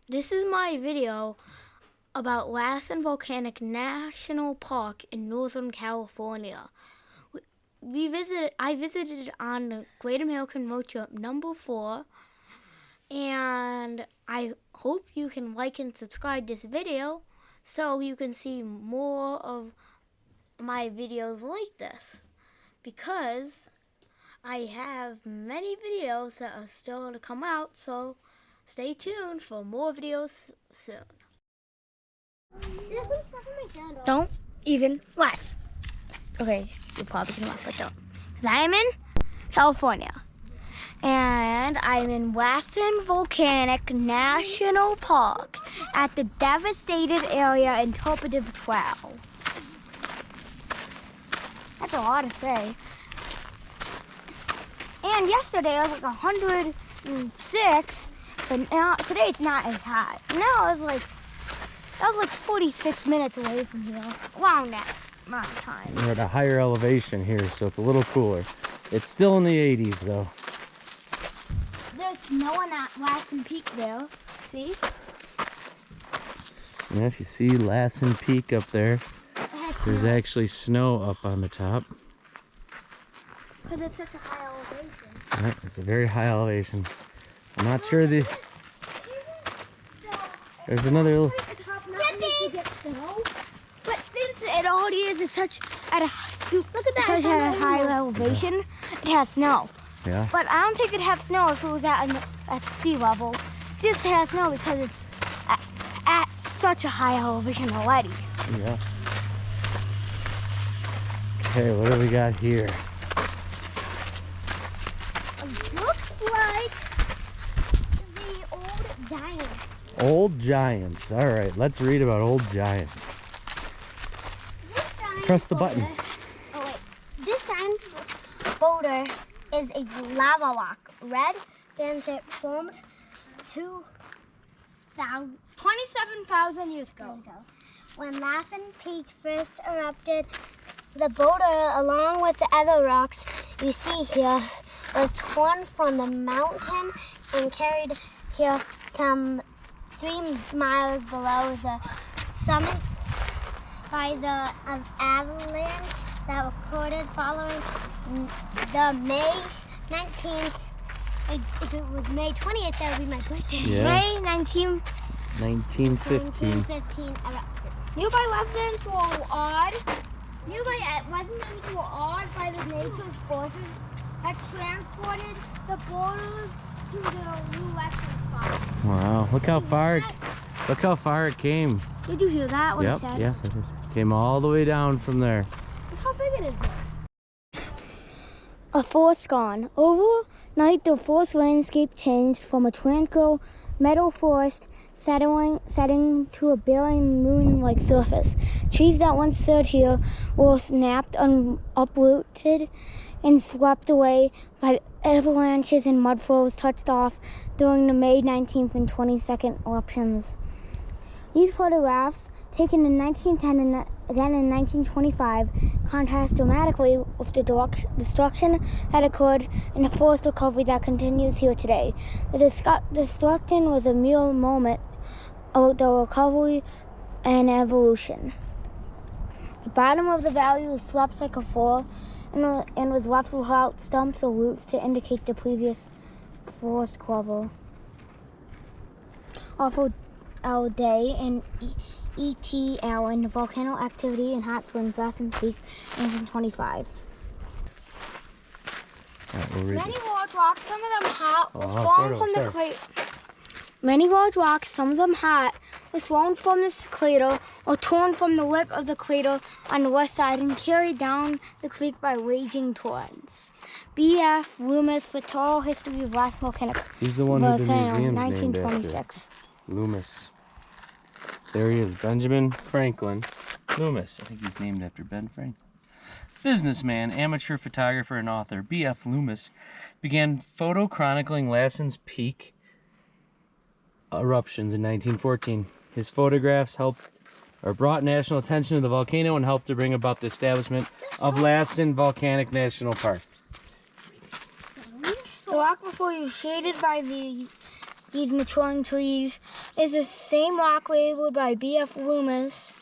This is my video about Lassen Volcanic National Park in Northern California. I visited on the Great American Road Trip number 4, and I hope you can like and subscribe this video so you can see more of my videos like this, because I have many videos that are still to come out, so stay tuned for more videos soon. There's some stuff in my sandal. Don't even laugh. Okay, you probably can laugh, but don't. 'Cause I'm in California, and I'm in Lassen Volcanic National Park at the devastated area interpretive trail. That's a lot to say. And yesterday I was like 106, but now today it's not as hot. Now I was like 46 minutes away from here, around that amount of time. We're at a higher elevation here, so it's a little cooler. It's still in the 80s though. There's snow on that Lassen Peak there. See? And if you see Lassen Peak up there, there's actually snow up on the top. Because it's such a high elevation. Yeah, it's a very high elevation. I'm not sure the... There's another little... But since it already is at such at a look at that, such at a high elevation, it has snow. Yeah. But I don't think it'd have snow if it was at sea level. It just has snow because it's at such a high elevation already. Yeah. Okay, what do we got here? It looks like the old giants. Old giants. All right, let's read about old giants. Press the button. Oh wait, this giant boulder is a lava rock. Red since it formed 27,000 years ago. When Lassen Peak first erupted, the boulder, along with the other rocks you see here, was torn from the mountain and carried here some 3 miles below the summit by the avalanche that occurred following the May 19th. If it was May 20th, that would be my birthday. Yeah. May 19th. 1915. 1915 eruption. Nearby residents were awed. Nearby residents were awed by the nature's forces that transported the boulders to the new resting spot. Wow, look how far it came. Did you hear that? What it said? Yes, I did. Came all the way down from there. Look how big it is. A forest gone. Overnight, the forest landscape changed from a tranquil meadow forest setting to a barely moon-like surface. Trees that once stood here were snapped, uprooted, and swept away by avalanches and mud flows touched off during the May 19th and 22nd eruptions. These photographs, taken in 1910 and again in 1925, contrast dramatically with the destruction that occurred in the forest recovery that continues here today. The destruction was a mere moment of the recovery and evolution. The bottom of the valley was swept like a fall and was left without stumps or roots to indicate the previous forest cover. Also, our day in ETL in the volcano activity in Hot Springs, Lassen Peak, 1925. Many large rocks, some of them hot, were thrown from the crater. Many large rocks, some of them hot, were thrown from this crater or torn from the lip of the crater on the west side and carried down the creek by raging torrents. B.F. Loomis, with total history of Lassen Volcanic He's the one who the Volcano, museum's named 1926. after. Loomis. There he is, Benjamin Franklin Loomis. I think he's named after Ben Franklin. Businessman, amateur photographer, and author B.F. Loomis began photo-chronicling Lassen's Peak eruptions in 1914. His photographs brought national attention to the volcano and helped to bring about the establishment of Lassen Volcanic National Park. The rock before you shaded by the these maturing trees is the same rock labeled by B.F. Loomis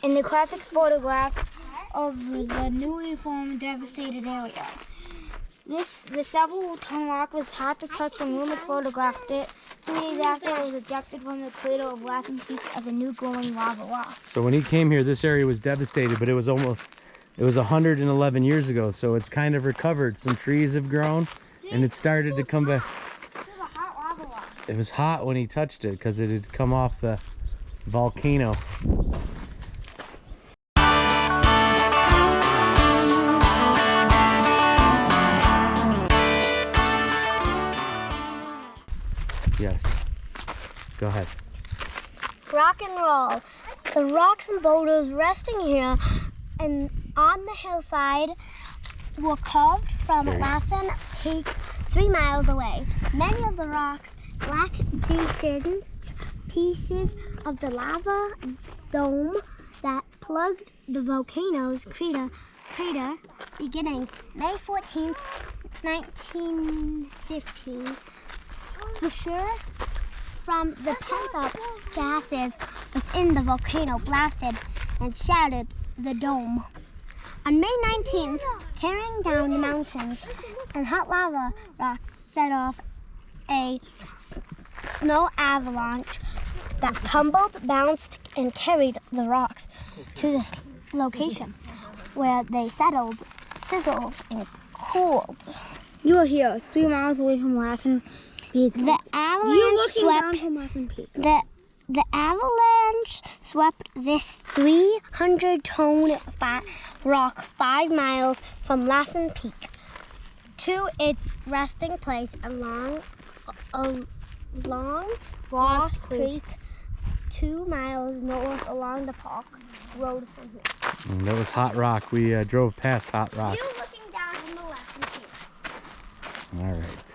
in the classic photograph of the newly formed devastated area. The several-ton rock was hard to touch when Loomis photographed it. 2 days after, it was ejected from the crater of Lassen Peak as a new glowing lava rock. So when he came here, this area was devastated, but it was 111 years ago, so it's kind of recovered. Some trees have grown, and it started to come back. This is a hot lava rock. It was hot when he touched it because it had come off the volcano. Yes. Go ahead. Rock and roll. The rocks and boulders resting here and on the hillside were carved from Lassen Peak 3 miles away. Many of the rocks lack decent pieces of the lava dome that plugged the volcano's crater beginning May 14th, 1915. For sure, from the pent-up gases within the volcano blasted and shattered the dome. On May 19th, carrying down the mountains and hot lava rocks set off a snow avalanche that tumbled, bounced, and carried the rocks to this location where they settled, sizzled, and cooled. You are here, 3 miles away from Lassen Peak. The avalanche swept this 300-ton fat rock 5 miles from Lassen Peak to its resting place along Ross Creek, 2 miles north along the park road from here. And that was Hot Rock. We drove past Hot Rock. You looking down from the Lassen Peak. All right.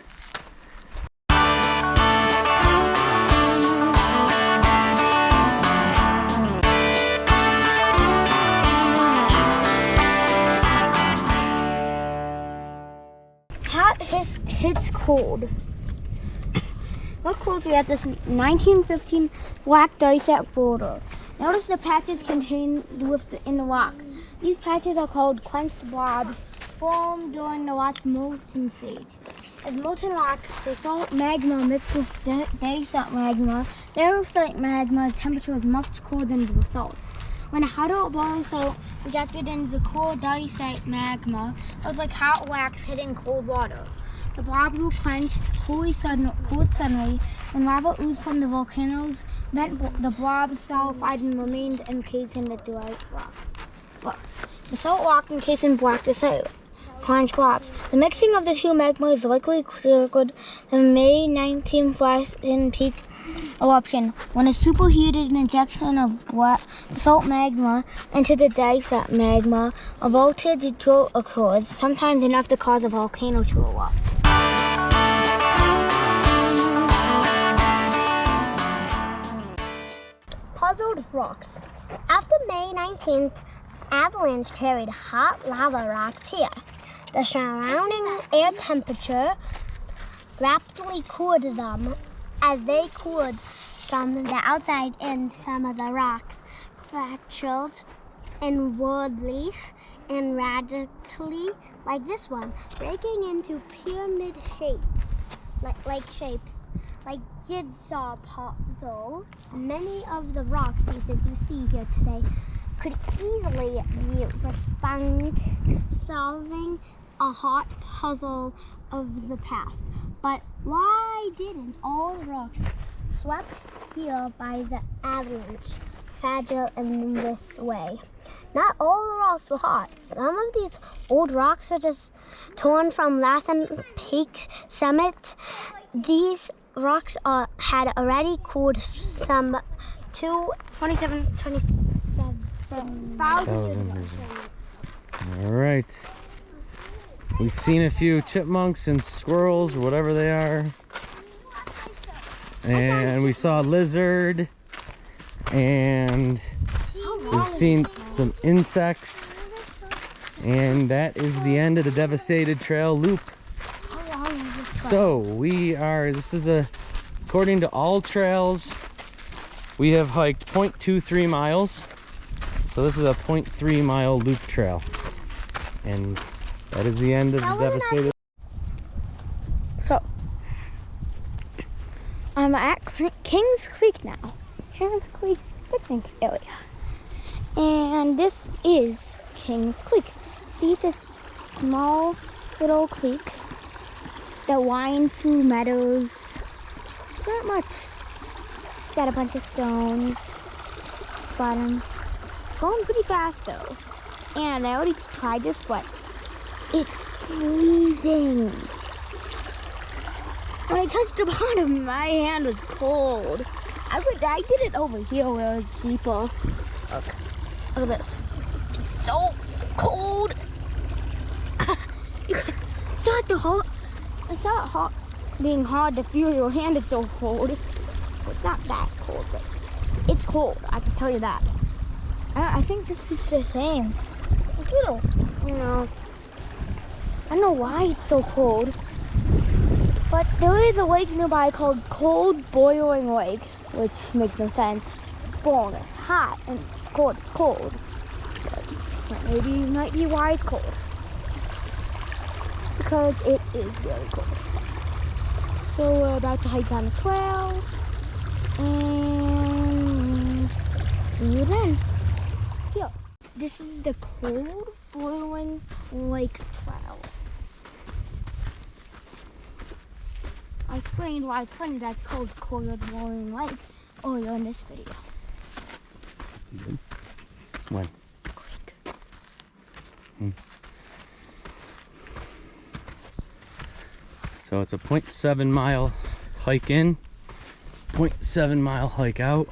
Hot hits cold. Look closely at this 1915 black dice-set boulder. Notice the patches contained in the rock. These patches are called quenched blobs, formed during the rock's molten stage. As molten rock, the salt magma mixed with dice-set magma. The aerosite magma temperature is much cooler than the salts. When a hot or boiling salt injected into the cool dice-set magma, it was like hot wax hitting cold water. The blobs were quenched, cooled suddenly, when lava oozed from the volcanoes meant the blobs solidified and remained encased in the dry rock. The salt rock encased in black dice-set quenched blobs. The mixing of the two magmas likely triggered the May 19th Lassen Peak eruption, when a superheated injection of salt magma into the dice-set magma, a voltage drop occurs, sometimes enough to cause a volcano to erupt. Puzzled rocks. After May 19th, avalanche carried hot lava rocks here. The surrounding air temperature rapidly cooled them. As they cooled from the outside in, some of the rocks fractured inwardly and radically, like this one, breaking into pyramid shapes, like jigsaw puzzle. Many of the rock pieces you see here today could easily be refined, solving a hot puzzle of the past. But why didn't all the rocks swept here by the avalanche fragile in this way? Not all the rocks were hot. Some of these old rocks are just torn from Lassen Peak's summit. These rocks had already cooled some 27,000 years ago. All right. We've seen a few chipmunks and squirrels, or whatever they are. And we saw a lizard. And we've seen some insects. And that is the end of the devastated trail loop. So this is a according to all trails, we have hiked 0.23 miles. So this is a 0.3 mile loop trail. And that is the end of the devastated. So, I'm at Kings Creek now. Kings Creek picnic area. And this is Kings Creek. See, it's a small little creek that winds through meadows. It's not much. It's got a bunch of stones. Bottom. Going pretty fast though. And I already tried this, but it's freezing. When I touched the bottom, my hand was cold. I did it over here where it was deeper. Look at this. It's so cold. It's not hot being hard to feel. Your hand is so cold. It's not that cold, but it's cold. I can tell you that. I think this is the same. It's little, you know. I don't know why it's so cold. But there is a lake nearby called Cold Boiling Lake, which makes no sense. It's boiling, it's hot, and it's cold. It's cold. But maybe might be why it's cold. Because it is very cold. So we're about to hike down the trail, and see you then. Here, this is the Cold Boiling Lake Trail. I explained why it's funny that's called Cold Boiling Lake earlier in this video. You did? When? Quick. So it's a 0.7 mile hike in, 0.7 mile hike out.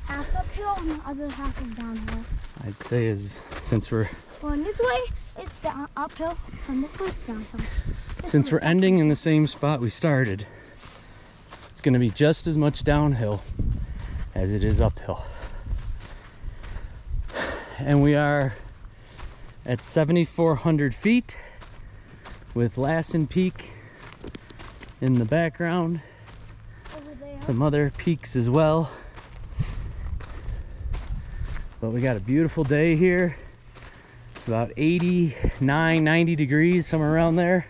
Half uphill and the other half is downhill. I'd say is, since we're Going this way, it's down uphill, and this way it's downhill. Since we're ending in the same spot we started, it's going to be just as much downhill as it is uphill. And we are at 7,400 feet with Lassen Peak in the background. Over there. Some other peaks as well. But we got a beautiful day here. It's about 89, 90 degrees, somewhere around there.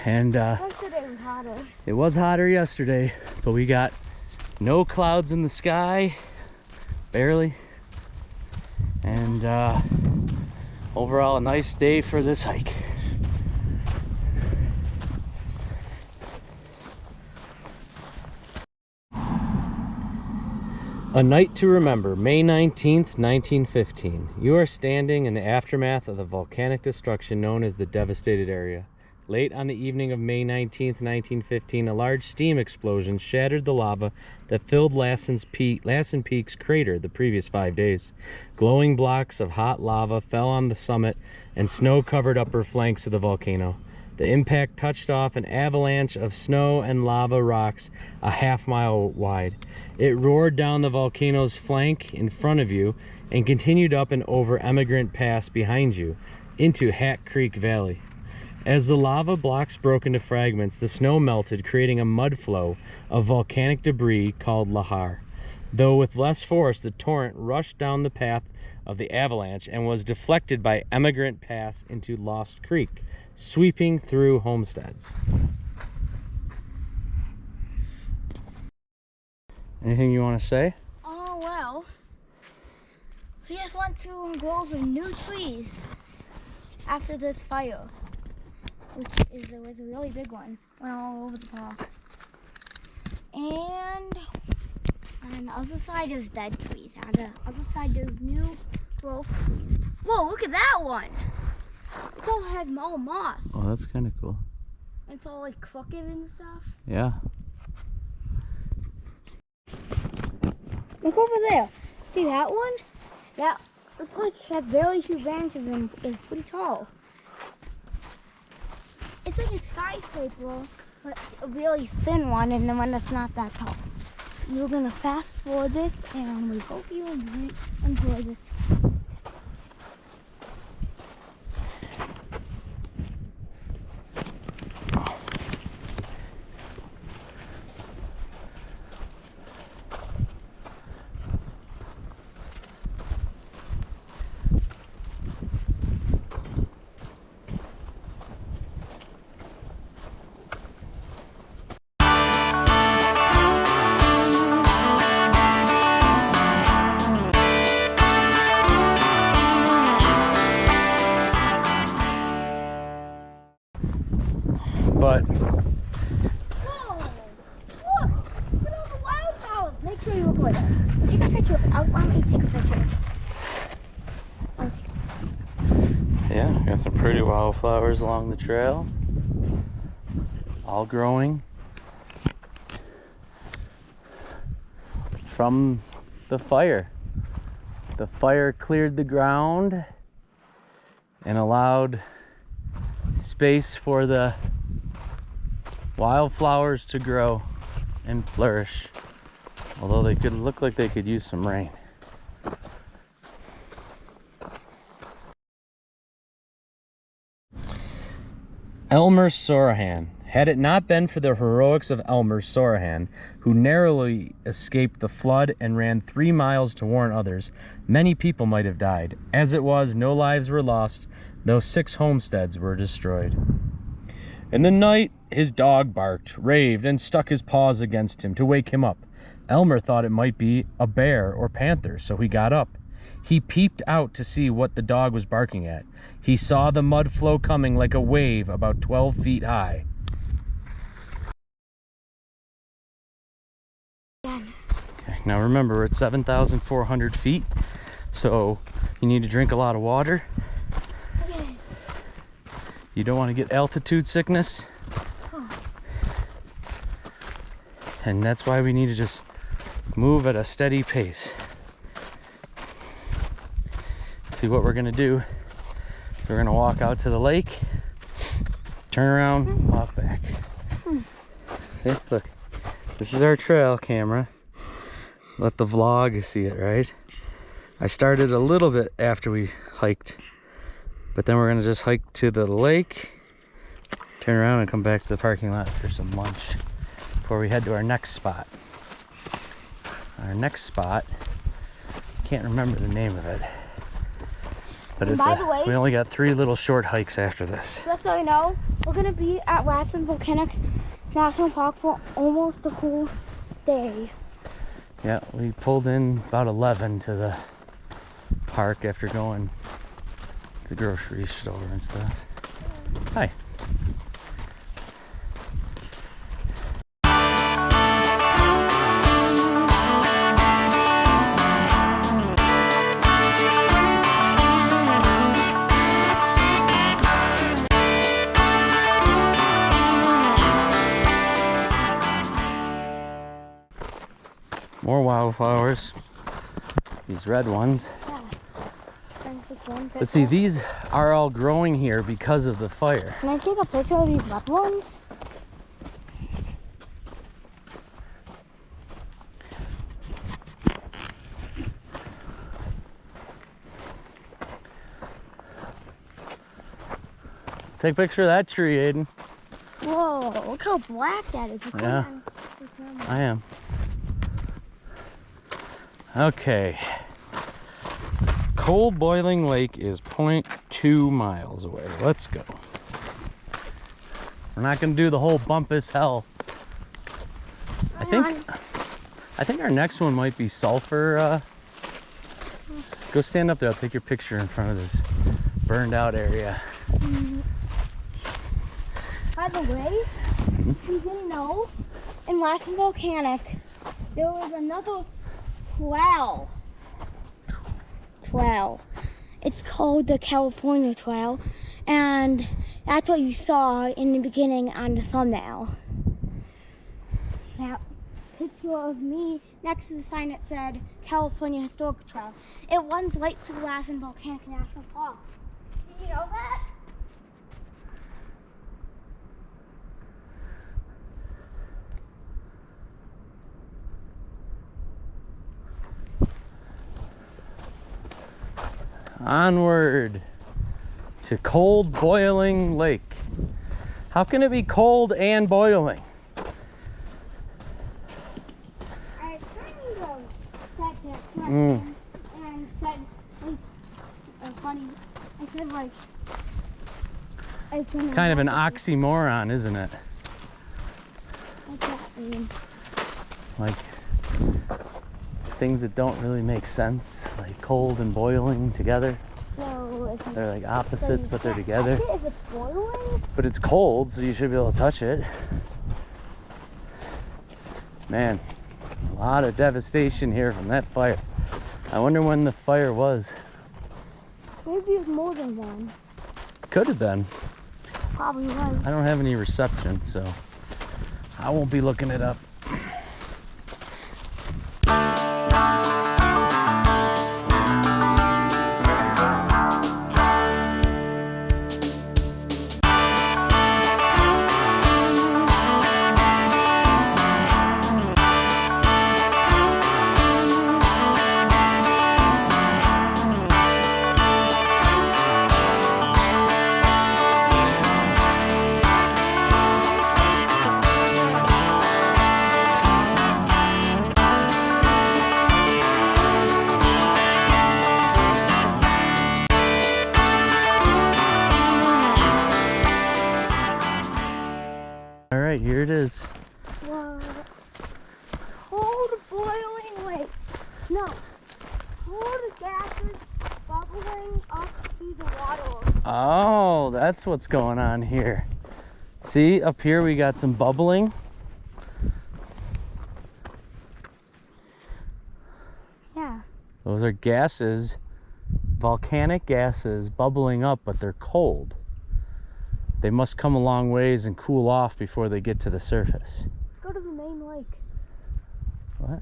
And Yesterday was hotter. it was hotter yesterday, but we got no clouds in the sky, barely. And overall a nice day for this hike. A night to remember, May 19th, 1915. You are standing in the aftermath of the volcanic destruction known as the devastated area. Late on the evening of May 19th, 1915, a large steam explosion shattered the lava that filled Lassen Peak's crater the previous 5 days. Glowing blocks of hot lava fell on the summit and snow covered upper flanks of the volcano. The impact touched off an avalanche of snow and lava rocks a half-mile wide. It roared down the volcano's flank in front of you and continued up and over Emigrant Pass behind you into Hat Creek Valley. As the lava blocks broke into fragments, the snow melted, creating a mud flow of volcanic debris called lahar. Though with less force, the torrent rushed down the path of the avalanche and was deflected by Emigrant Pass into Lost Creek, sweeping through homesteads. Anything you want to say? Oh, well, we just want to go over new trees after this fire, which was a really big one. Went all over the park. And on the other side there's dead trees. On the other side there's new growth trees. Whoa, look at that one! It all has more moss. Oh, that's kind of cool. It's all like crooked and stuff. Yeah. Look over there. See that one? That looks like it has barely 2 branches and is pretty tall. It's like a skyscraper, but a really thin one and the one that's not that tall. We're gonna fast forward this and we hope you enjoy this. for this. Take a picture of it. I'll let me take a picture. I'll take Yeah, got some pretty wildflowers along the trail. All growing from the fire. The fire cleared the ground and allowed space for the wildflowers to grow and flourish. Although they could look like they could use some rain. Elmer Sorahan. Had it not been for the heroics of Elmer Sorahan, who narrowly escaped the flood and ran 3 miles to warn others, many people might have died. As it was, no lives were lost, though 6 homesteads were destroyed. In the night, his dog barked, raved, and stuck his paws against him to wake him up. Elmer thought it might be a bear or panther, so he got up. He peeped out to see what the dog was barking at. He saw the mud flow coming like a wave about 12 feet high. Okay, now remember, we're at 7,400 feet, so you need to drink a lot of water. Okay. You don't want to get altitude sickness. And that's why we need to just move at a steady pace. See, what we're gonna do, we're gonna walk out to the lake, turn around, walk back. See, look, this is our trail camera. Let the vlog see it, right? I started a little bit after we hiked, but then we're gonna just hike to the lake, turn around and come back to the parking lot for some lunch before we head to our next spot. Our next spot, can't remember the name of it, but it's by the way, we only got 3 little short hikes after this. just so you know, we're gonna be at Lassen Volcanic National Park for almost the whole day. Yeah, we pulled in about 11 to the park after going to the grocery store and stuff. Hi. More wildflowers, these red ones. Yeah. But see, these are all growing here because of the fire. Can I take a picture of these red ones? Take a picture of that tree, Aiden. Whoa, look how black that is. Yeah, I am. Okay. Cold Boiling Lake is 0.2 miles away. Let's go. We're not gonna do the whole Bumpus Hell. I think our next one might be Sulphur. Go stand up there. I'll take your picture in front of this burned out area. By the way, if you didn't know, in Lassen Volcanic, there was another trail. It's called the California Trail, and that's what you saw in the beginning on the thumbnail. That picture of me next to the sign that said California Historical Trail. It runs right through Lassen Volcanic National Park. Did you know that? Onward to Cold Boiling Lake. How can it be cold and boiling? I kind of said that question and said, like, funny. I said, like, it's Kind of an oxymoron, isn't it? What's that mean? Like things that don't really make sense, like cold and boiling together. So if They're like opposites, but they're together. Touch it if it's boiling? But it's cold, so you should be able to touch it. Man, A lot of devastation here from that fire. I wonder when the fire was. Maybe it's more than one. Could have been. Probably was. I don't have any reception, so I won't be looking it up. All right, here it is. Whoa. Cold boiling lake. No. Cold gases bubbling up through the water. Oh, that's what's going on here. See, up here we got some bubbling. Yeah. Those are gases, volcanic gases bubbling up, but they're cold. They must come a long ways and cool off before they get to the surface. Go to the main lake. What?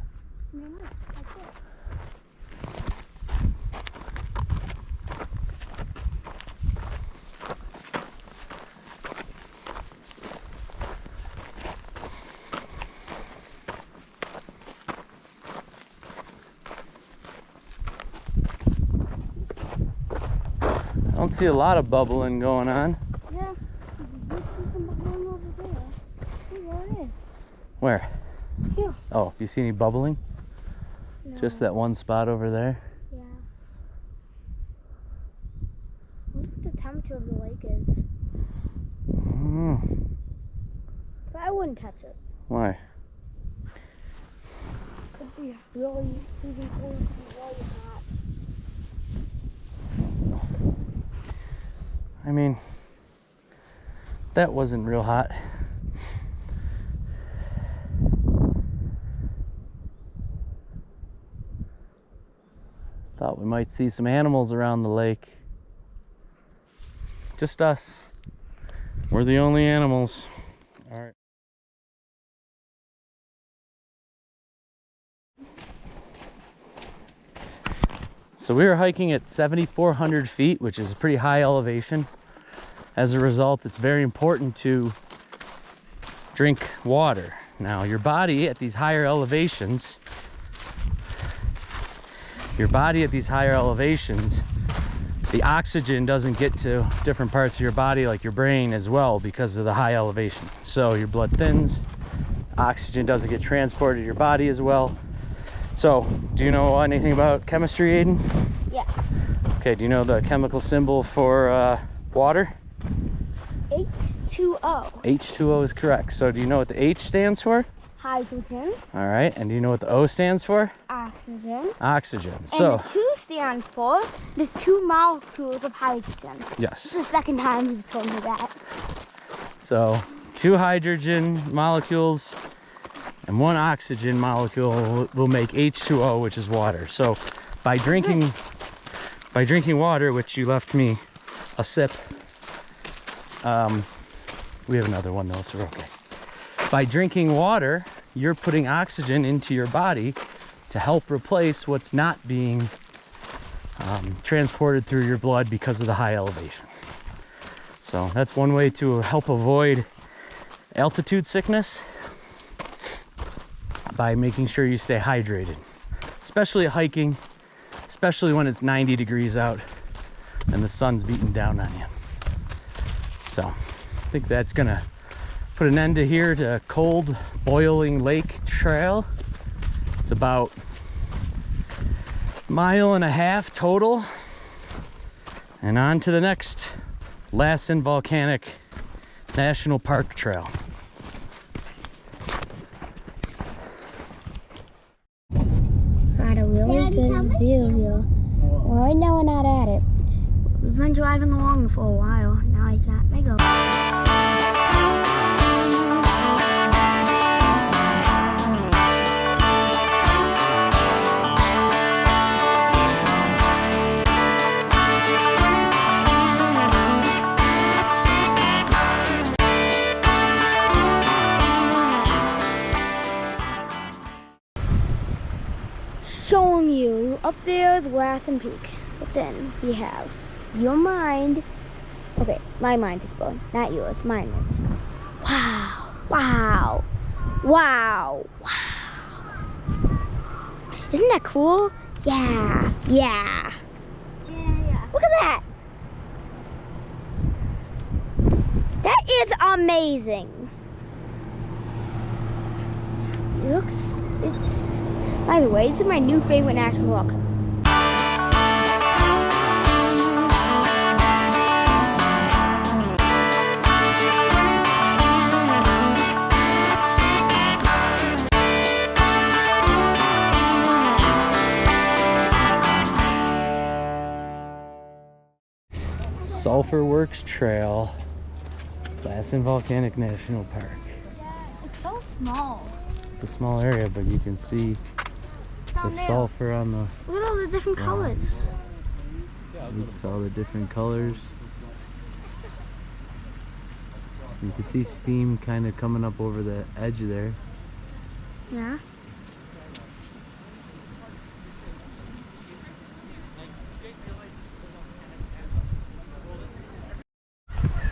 Main lake. That's it. I don't see a lot of bubbling going on. Yeah. You see some bubbling over there. See, there it is. Where? Here. Oh, you see any bubbling? No. Just that one spot over there? Yeah. What the temperature of the lake is. Mm. But I wouldn't touch it. Why? Could be really freezing cold, could be really hot. I mean, that wasn't real hot. Thought we might see some animals around the lake. Just us. We're the only animals. All right. So we were hiking at 7,400 feet, which is a pretty high elevation. As a result, it's very important to drink water. Now, your body at these higher elevations, the oxygen doesn't get to different parts of your body like your brain as well because of the high elevation. So your blood thins, oxygen doesn't get transported to your body as well. So, do you know anything about chemistry, Aiden? Yeah. Okay, do you know the chemical symbol for water? H2O. H2O is correct. So do you know what the H stands for? Hydrogen. All right, and do you know what the O stands for? Oxygen. Oxygen. So, And the 2 stands for, there's 2 molecules of hydrogen. yes. This is the second time you've told me that. So 2 hydrogen molecules and 1 oxygen molecule will make H2O, which is water. So by drinking water, which you left me a sip, we have another one though, so we're okay. By drinking water, you're putting oxygen into your body to help replace what's not being transported through your blood because of the high elevation. So that's one way to help avoid altitude sickness, by making sure you stay hydrated, especially hiking, especially when it's 90 degrees out and the sun's beating down on you. So I think that's gonna put an end to here to Cold Boiling Lake Trail. It's about 1.5 miles total, and on to the next Lassen Volcanic National Park trail. Got a really good view here. Well, right now we're not at it. We've been driving along for a while. Now I got me go. showing you. Up there is Lassen Peak. But then we have your mind. Okay, my mind is blown, not yours. Mine is. Wow, wow, wow, wow. Isn't that cool? Yeah, yeah. Yeah. Look at that. That is amazing. It's, by the way, this is my new favorite national park. Sulphur Works Trail, Lassen Volcanic National Park. It's so small. It's a small area, but you can see the sulfur on the. Look at all the different colors. It's all the different colors. You can see steam kind of coming up over the edge there. Yeah.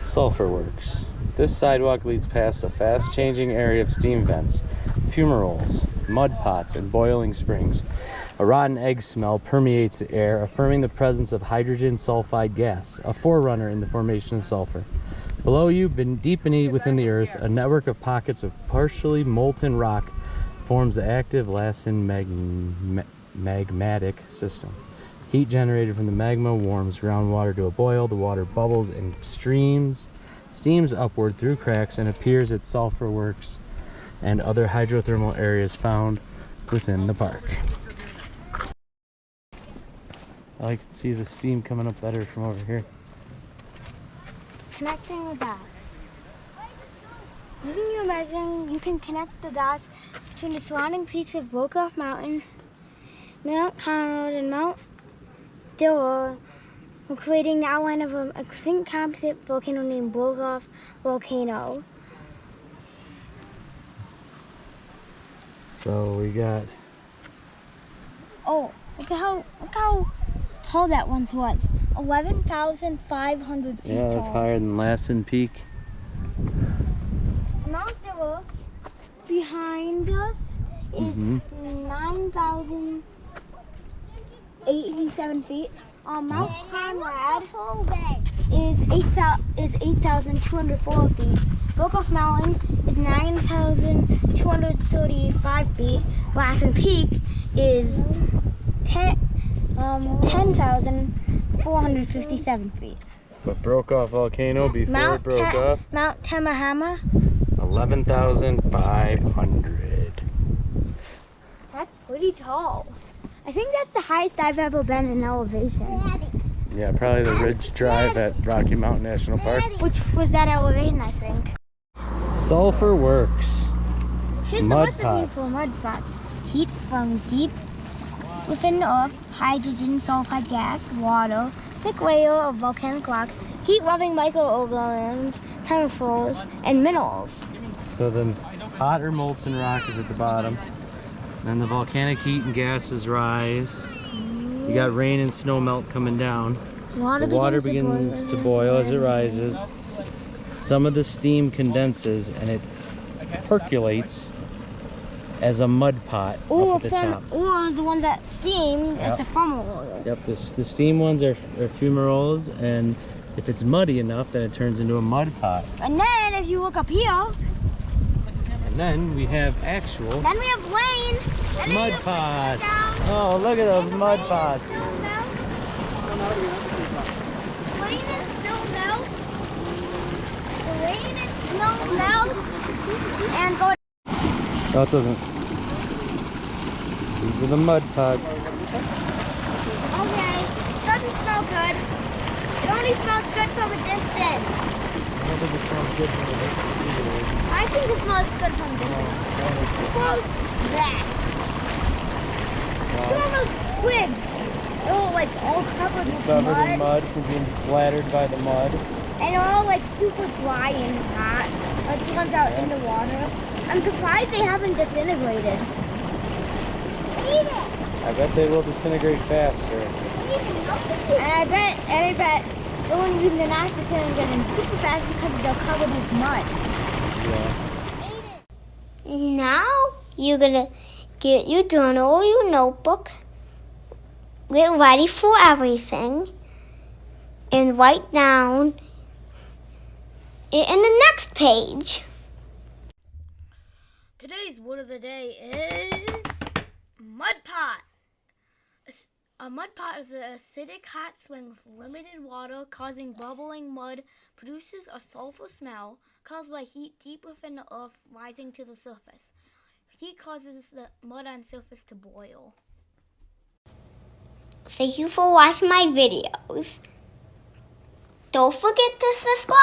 Sulphur Works. This sidewalk leads past a fast-changing area of steam vents, fumaroles, mud pots, and boiling springs. A rotten egg smell permeates the air, affirming the presence of hydrogen sulfide gas, a forerunner in the formation of sulfur. Below you, deep beneath within the earth, a network of pockets of partially molten rock forms the active Lassen magmatic system. Heat generated from the magma warms groundwater to a boil. The water bubbles and steams upward through cracks and appears at Sulphur Works and other hydrothermal areas found within the park. I can see the steam coming up better from over here. Connecting the dots. Can you imagine you can connect the dots between the surrounding peaks of Brokoff Mountain, Mount Conrad, and Mount Diller, creating the outline of an extinct composite volcano named Brokoff Volcano. So we got. Oh, look how tall that once was. 11,500 feet Yeah, that's tall. higher than Lassen Peak. Mount Diller behind us is 9,087 feet. Mount Conrad is 8,204 feet. Brokoff Mountain is 9,235 feet. Lassen Peak is 10,457 feet. But Brokoff Volcano before Mount it broke off, Mount Temahama, 11,500. that's pretty tall. I think that's the highest I've ever been in elevation. Yeah, probably the Ridge Drive at Rocky Mountain National Park. Which was that elevation, I think. Sulphur Works. Here's Mud the recipe pots. for mud pots. Heat from deep within the earth, hydrogen sulfide gas, water, thick layer of volcanic rock, heat-loving microorganisms, chemicals, and minerals. So the hot or molten rock is at the bottom. Then the volcanic heat and gases rise. You got rain and snow melt coming down. The water begins to boil as it rises. Some of the steam condenses and it percolates as a mud pot up at the top. Or the ones that steam, it's a fumarole. Yep, the steam ones are fumaroles, and if it's muddy enough, then it turns into a mud pot. And then if you look up here, And then we have actual then we have Lane. And mud then you pots. down. Oh, look at those mud pots. Lane and snow melt. The rain and snow melt. And go. No, it doesn't. These are the mud pots. Okay, doesn't smell good. It only smells good from a distance. I think it smells good from a distance. It smells that. Look at all those twigs. They're all like all covered with Covered mud. in mud from being splattered by the mud. And they're all like super dry and hot. Like it comes out in the water. I'm surprised they haven't disintegrated. I bet they will disintegrate faster. And I bet the one using the knife is going to get in super fast because they're covered with mud. Yeah. Now you're gonna get your journal, your notebook, get ready for everything, and write down it in the next page. Today's word of the day is mudpot. A mudpot is an acidic hot swing with limited water causing bubbling mud, produces a sulfur smell caused by heat deep within the earth rising to the surface. Heat causes the mud on surface to boil. Thank you for watching my videos. Don't forget to subscribe.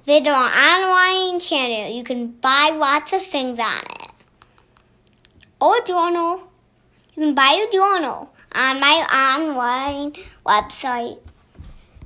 Visit our online channel. You can buy lots of things on it. Or a journal. You can buy a journal on my online website.